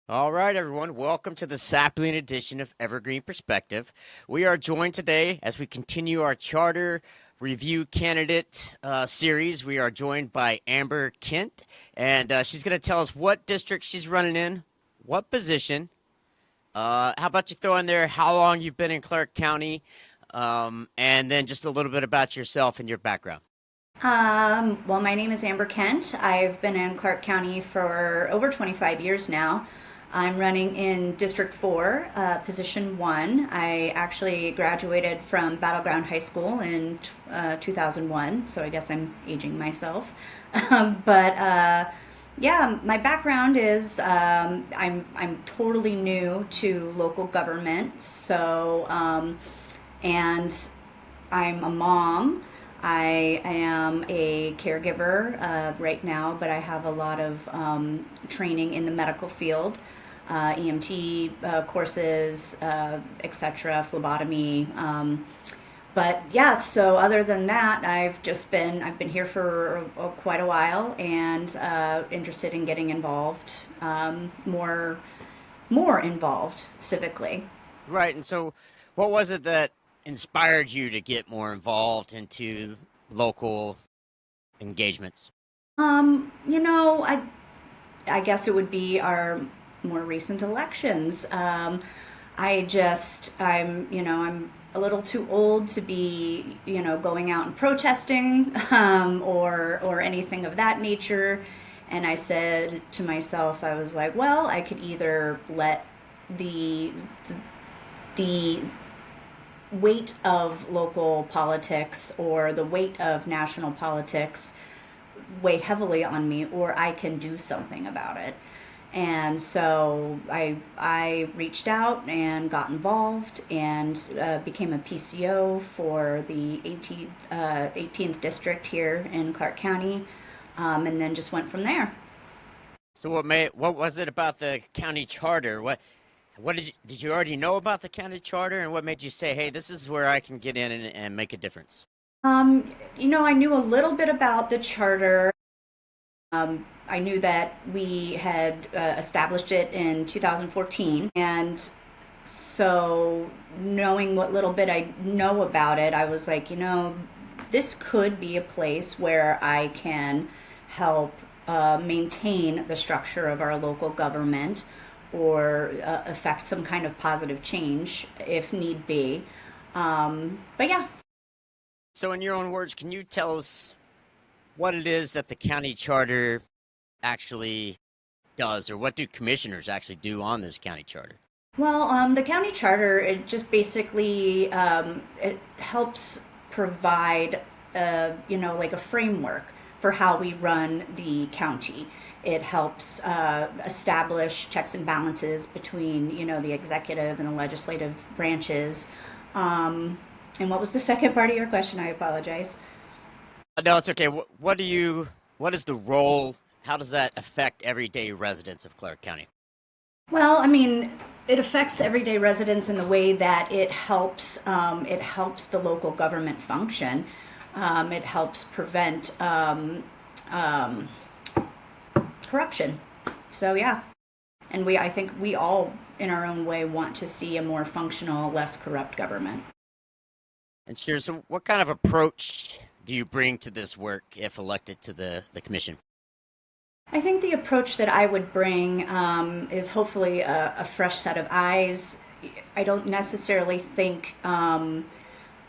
All right, everyone. Welcome to the Sapling edition of Evergreen Perspective. We are joined today as we continue our charter review candidate series. We are joined by Amber Kent, and she's going to tell us what district she's running in, what position. How about you throw in there how long you've been in Clark County, and then just a little bit about yourself and your background. Well, my name is Amber Kent. I've been in Clark County for over 25 years now. I'm running in District 4, Position 1. I actually graduated from Battleground High School in 2001, so I guess I'm aging myself. But yeah, my background is I'm totally new to local government, and I'm a mom. I am a caregiver right now, but I have a lot of training in the medical field, EMT courses, etc., phlebotomy. But yeah, so other than that, I've been here for quite a while and interested in getting involved, more involved civically. Right. And so, what was it that inspired you to get more involved into local engagements? You know, I guess it would be our more recent elections. I'm a little too old to be, going out and protesting, or anything of that nature. And I said to myself, I was like, well, I could either let the the weight of local politics or the weight of national politics weigh heavily on me, or I can do something about it. And so I reached out and got involved and became a PCO for the 18th district here in Clark County, and then just went from there. So what was it about the county charter? What did you already know about the county charter, and what made you say, "Hey, this is where I can get in and make a difference"? I knew a little bit about the charter. I knew that we had established it in 2014, and so knowing what little bit I know about it, I was like, this could be a place where I can help maintain the structure of our local government or affect some kind of positive change if need be. But yeah. So, in your own words, can you tell us what it is that the county charter actually does, or what do commissioners actually do on this county charter? Well, the county charter, it just basically it helps provide, like a framework for how we run the county. It helps establish checks and balances between, the executive and the legislative branches. And what was the second part of your question? I apologize. No, it's okay. What is the role? How does that affect everyday residents of Clark County? Well, I mean, it affects everyday residents in the way that it helps the local government function. It helps prevent um, corruption. So yeah, and I think we all, in our own way, want to see a more functional, less corrupt government. And sure, so what kind of approach do you bring to this work if elected to the commission? I think the approach that I would bring is hopefully a fresh set of eyes. I don't necessarily think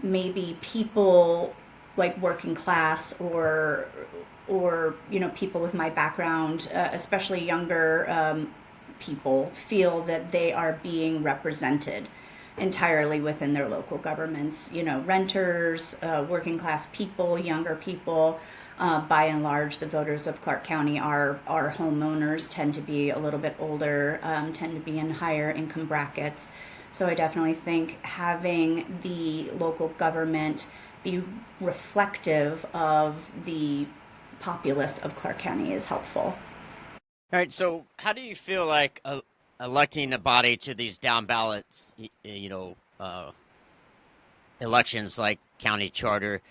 maybe people like working class or people with my background, especially younger people, feel that they are being represented entirely within their local governments. Renters, working class people, younger people. By and large, the voters of Clark County are homeowners, tend to be a little bit older, tend to be in higher income brackets. So I definitely think having the local government be reflective of the populace of Clark County is helpful. All right, so how do you feel like electing a body to these down ballots, elections like county charter?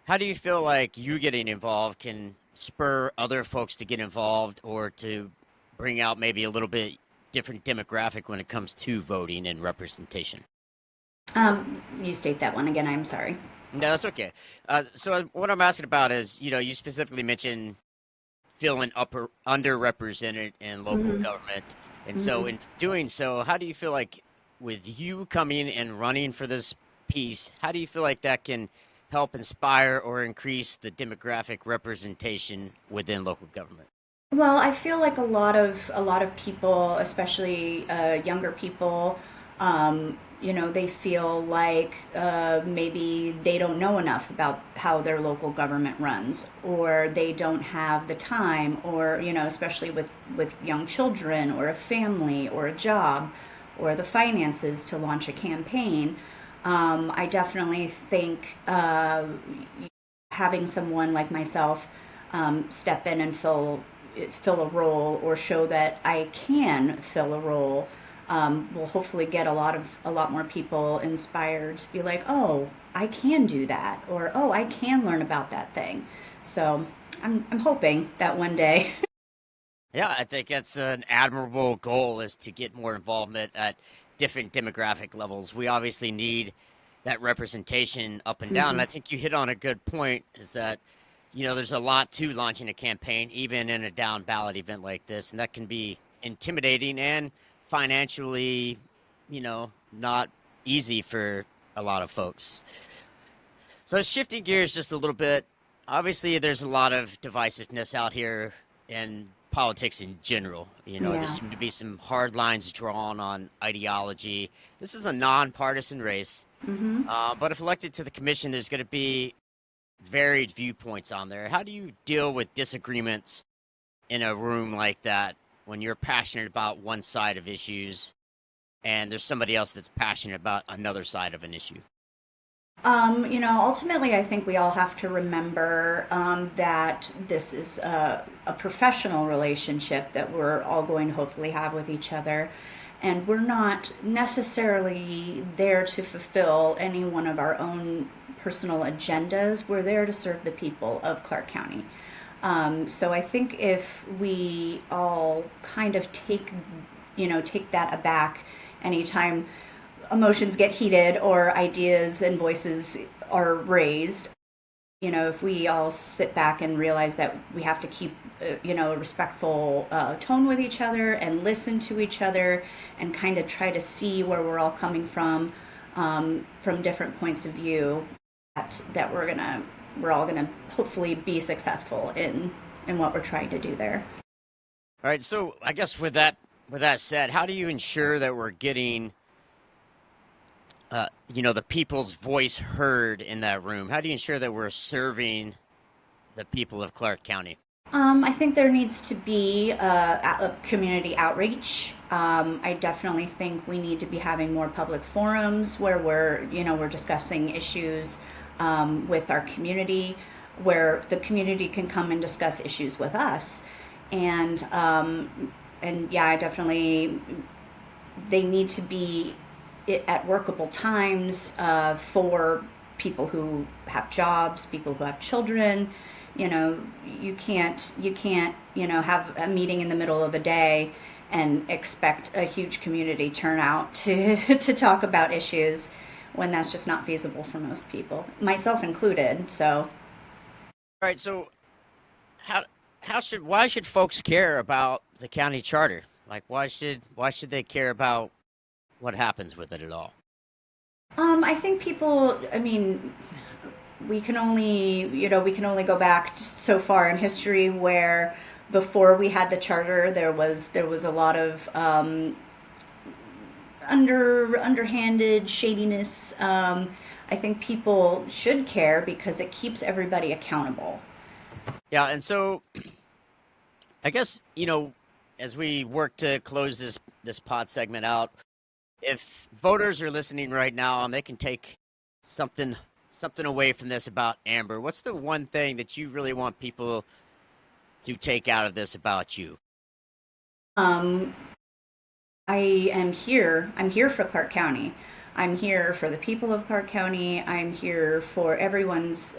How do you feel like you getting involved can spur other folks to get involved or to bring out maybe a little bit different demographic when it comes to voting and representation? You state that one again. I'm sorry. No, that's okay. So what I'm asking about is, you specifically mentioned feeling underrepresented in local Hmm. government, and so Hmm. in doing so, how do you feel like with you coming and running for this piece, how do you feel like that can help inspire or increase the demographic representation within local government? Well, I feel like a lot of people, especially younger people, they feel like maybe they don't know enough about how their local government runs, or they don't have the time, or especially with young children, or a family, or a job, or the finances to launch a campaign. I definitely think having someone like myself step in and fill a role or show that I can fill a role will hopefully get a lot more people inspired to be like, oh, I can do that, or oh, I can learn about that thing. So I'm hoping that one day. Yeah, I think that's an admirable goal is to get more involvement at different demographic levels. We obviously need that representation up and down. And Hmm. I think you hit on a good point is that, there's a lot to launching a campaign, even in a down ballot event like this. And that can be intimidating and financially, not easy for a lot of folks. So shifting gears just a little bit, obviously there's a lot of divisiveness out here in politics in general. There Yeah. seem to be some hard lines drawn on ideology. This is a nonpartisan race, Hmm. but if elected to the commission, there's going to be varied viewpoints on there. How do you deal with disagreements in a room like that when you're passionate about one side of issues and there's somebody else that's passionate about another side of an issue? Ultimately, I think we all have to remember that this is a professional relationship that we're all going to hopefully have with each other. And we're not necessarily there to fulfill any one of our own personal agendas. We're there to serve the people of Clark County. So I think if we all kind of take that aback anytime emotions get heated or ideas and voices are raised, if we all sit back and realize that we have to keep, a respectful tone with each other and listen to each other and kind of try to see where we're all coming from different points of view, that we're all gonna hopefully be successful in what we're trying to do there. All right, so I guess with that said, how do you ensure that we're getting the people's voice heard in that room? How do you ensure that we're serving the people of Clark County? I think there needs to be a community outreach. I definitely think we need to be having more public forums where we're discussing issues with our community, where the community can come and discuss issues with us. And yeah, I definitely they need to be at workable times for people who have jobs, people who have children. You know, you can't have a meeting in the middle of the day and expect a huge community turnout to to talk about issues when that's just not feasible for most people, myself included. So All right, so how why should folks care about the county charter? Like why should they care about what happens with it at all? I think people. I mean, we can only go back so far in history where before we had the charter there was a lot of underhanded shadiness. I think people should care because it keeps everybody accountable. Yeah, and so I guess, as we work to close this pod segment out, if voters are listening right now and they can take something something away from this about Amber, what's the one thing that you really want people to take out of this about you? um, I am here. I'm here for Clark County. I'm here for the people of Clark County. I'm here for everyone's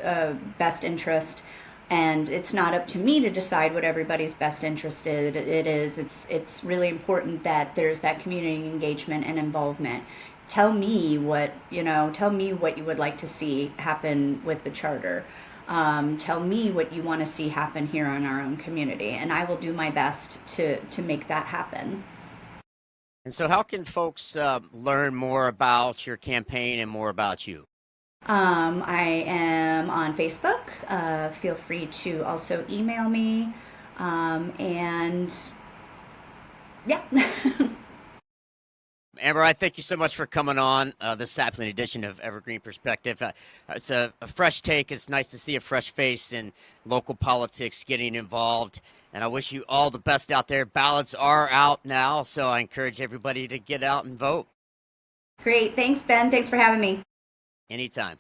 best interest. And it's not up to me to decide what everybody's best interest is. It's really important that there's that community engagement and involvement. Tell me what you would like to see happen with the charter. Tell me what you want to see happen here in our own community, and I will do my best to make that happen. And so, how can folks learn more about your campaign and more about you? I am on Facebook. Feel free to also email me. And yeah. Amber, I thank you so much for coming on the Sapling edition of Evergreen Perspective. It's a fresh take. It's nice to see a fresh face in local politics getting involved. And I wish you all the best out there. Ballots are out now, so I encourage everybody to get out and vote Great. Thanks, Ben. Thanks for having me. anytime.